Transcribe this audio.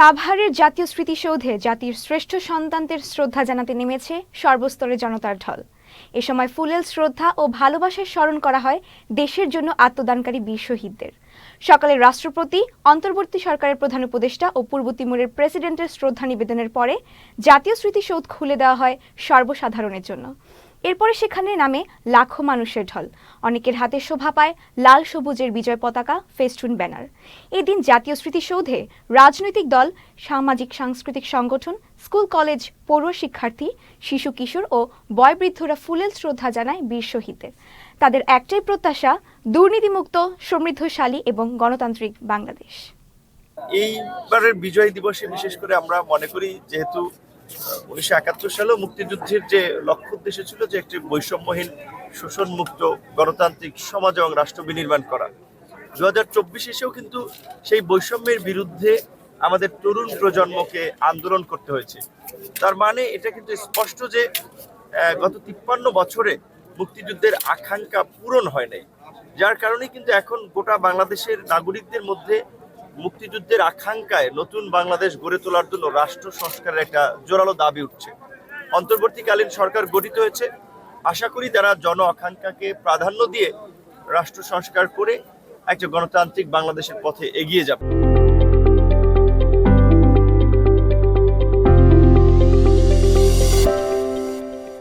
সাভারের জাতীয় স্মৃতিসৌধে জাতির শ্রেষ্ঠ সন্তানদের শ্রদ্ধা জানাতে নেমেছে সর্বস্তরের জনতার ঢল। এ সময় ফুলেল শ্রদ্ধা ও ভালোবাসায় স্মরণ করা হয় দেশের জন্য আত্মদানকারী বীর শহীদদের। সকালে রাষ্ট্রপতি, অন্তর্বর্তী সরকারের প্রধান উপদেষ্টা ও পূর্ব তিমুরের প্রেসিডেন্টের শ্রদ্ধা নিবেদনের পরে জাতীয় স্মৃতিসৌধ খুলে দেওয়া হয় সর্বসাধারণের জন্য। এরপরে সেখানে নামে লাখো মানুষের ঢল। অনেকের হাতে শোভা পায় লাল সবুজের বিজয় পতাকা, ফেস্টুন, ব্যানার। এদিন জাতীয় স্মৃতিসৌধে রাজনৈতিক দল, সামাজিক সাংস্কৃতিক সংগঠন, স্কুল কলেজ, পড়ুয়া শিক্ষার্থী, শিশু কিশোর ও বয়োবৃদ্ধরা ফুলেল শ্রদ্ধা জানায় বীর শহীদদের। তাদের একটাই প্রত্যাশা, দুর্নীতিমুক্ত, সমৃদ্ধশালী এবং গণতান্ত্রিক বাংলাদেশ। এইবারের বিজয় দিবসে বিশেষ করে আমরা মনে করি, যেহেতু 1971 সালেও মুক্তিযুদ্ধের যে লক্ষ্য উদ্দেশ্য ছিল যে একটি বৈষম্যহীন, শোষণমুক্ত, গণতান্ত্রিক সমাজ এবং রাষ্ট্র বিনির্মাণ করা, 2024 এসেও কিন্তু সেই বৈষম্যের বিরুদ্ধে আমাদের তরুণ প্রজন্মকে আন্দোলন করতে হয়েছে। তার মানে এটা কিন্তু স্পষ্ট যে গত 53 বছরে মুক্তিযুদ্ধের আকাঙ্ক্ষা পূরণ হয় নাই, যার কারণে কিন্তু এখন গোটা বাংলাদেশের নাগরিকদের মধ্যে মুক্তিযুদ্ধের আকাঙ্ক্ষায় নতুন বাংলাদেশ গড়ে তোলার জন্য রাষ্ট্র সংস্কারের একটা জোরালো দাবি উঠছে। অন্তর্বর্তীকালীন সরকার গঠিত হয়েছে, আশা করি তারা জন আকাঙ্ক্ষাকে প্রাধান্য দিয়ে রাষ্ট্র সংস্কার করে একটা গণতান্ত্রিক বাংলাদেশের পথে এগিয়ে যাবে।